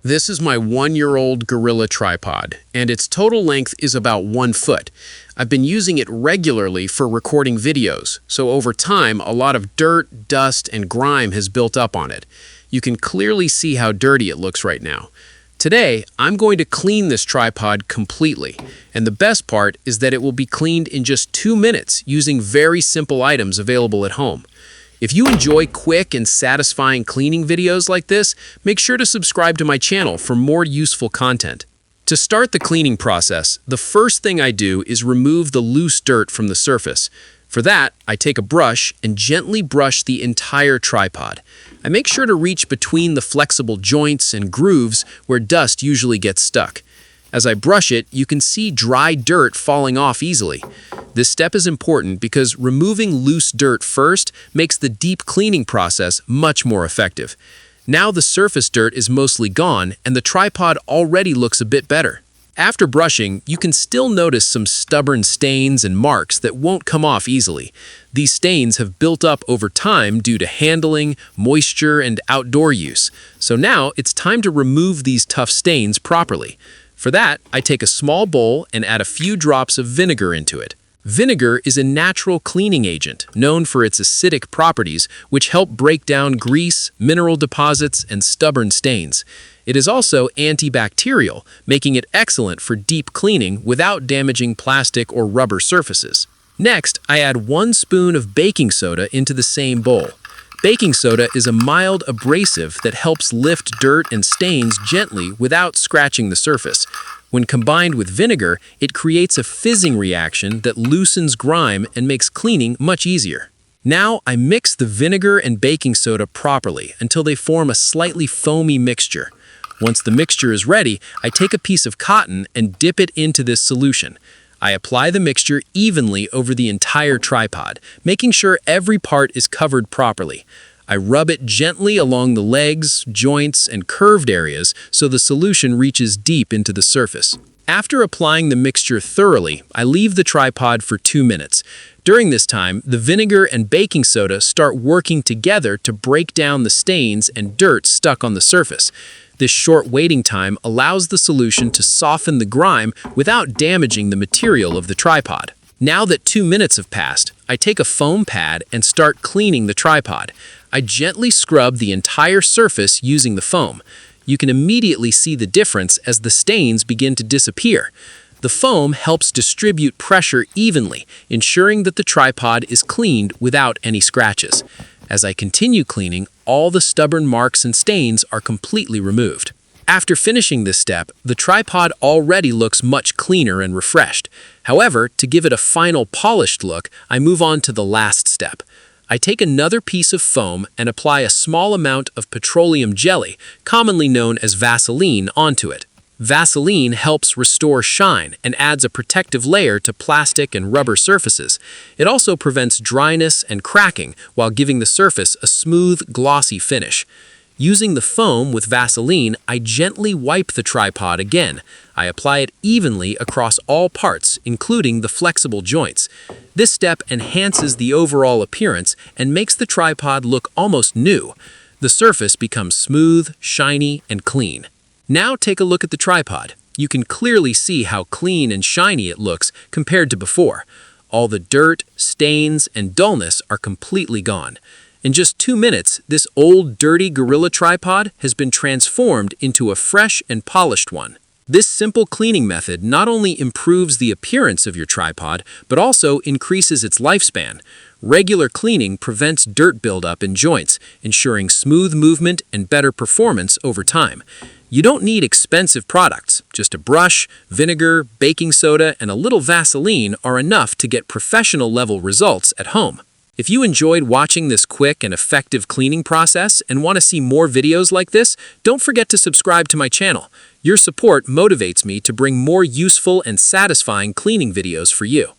This is my 1-year-old Gorilla tripod, and its total length is about 1 foot. I've been using it regularly for recording videos, so over time, a lot of dirt, dust, and grime has built up on it. You can clearly see how dirty it looks right now. Today, I'm going to clean this tripod completely, and the best part is that it will be cleaned in just 2 minutes using very simple items available at home. If you enjoy quick and satisfying cleaning videos like this, make sure to subscribe to my channel for more useful content. To start the cleaning process, the first thing I do is remove the loose dirt from the surface. For that, I take a brush and gently brush the entire tripod. I make sure to reach between the flexible joints and grooves where dust usually gets stuck. As I brush it, you can see dry dirt falling off easily. This step is important because removing loose dirt first makes the deep cleaning process much more effective. Now the surface dirt is mostly gone and the tripod already looks a bit better. After brushing, you can still notice some stubborn stains and marks that won't come off easily. These stains have built up over time due to handling, moisture, and outdoor use. So now it's time to remove these tough stains properly. For that, I take a small bowl and add a few drops of vinegar into it. Vinegar is a natural cleaning agent known for its acidic properties, which help break down grease, mineral deposits, and stubborn stains. It is also antibacterial, making it excellent for deep cleaning without damaging plastic or rubber surfaces. Next, I add 1 spoon of baking soda into the same bowl. Baking soda is a mild abrasive that helps lift dirt and stains gently without scratching the surface. When combined with vinegar, it creates a fizzing reaction that loosens grime and makes cleaning much easier. Now I mix the vinegar and baking soda properly until they form a slightly foamy mixture. Once the mixture is ready, I take a piece of cotton and dip it into this solution. I apply the mixture evenly over the entire tripod, making sure every part is covered properly. I rub it gently along the legs, joints, and curved areas so the solution reaches deep into the surface. After applying the mixture thoroughly, I leave the tripod for 2 minutes. During this time, the vinegar and baking soda start working together to break down the stains and dirt stuck on the surface. This short waiting time allows the solution to soften the grime without damaging the material of the tripod. Now that 2 minutes have passed, I take a foam pad and start cleaning the tripod. I gently scrub the entire surface using the foam. You can immediately see the difference as the stains begin to disappear. The foam helps distribute pressure evenly, ensuring that the tripod is cleaned without any scratches. As I continue cleaning, all the stubborn marks and stains are completely removed. After finishing this step, the tripod already looks much cleaner and refreshed. However, to give it a final polished look, I move on to the last step. I take another piece of foam and apply a small amount of petroleum jelly, commonly known as Vaseline, onto it. Vaseline helps restore shine and adds a protective layer to plastic and rubber surfaces. It also prevents dryness and cracking while giving the surface a smooth, glossy finish. Using the foam with Vaseline, I gently wipe the tripod again. I apply it evenly across all parts, including the flexible joints. This step enhances the overall appearance and makes the tripod look almost new. The surface becomes smooth, shiny, and clean. Now take a look at the tripod. You can clearly see how clean and shiny it looks compared to before. All the dirt, stains, and dullness are completely gone. In just 2 minutes, this old, dirty Gorilla tripod has been transformed into a fresh and polished one. This simple cleaning method not only improves the appearance of your tripod, but also increases its lifespan. Regular cleaning prevents dirt buildup in joints, ensuring smooth movement and better performance over time. You don't need expensive products. Just a brush, vinegar, baking soda, and a little Vaseline are enough to get professional-level results at home. If you enjoyed watching this quick and effective cleaning process and want to see more videos like this, don't forget to subscribe to my channel. Your support motivates me to bring more useful and satisfying cleaning videos for you.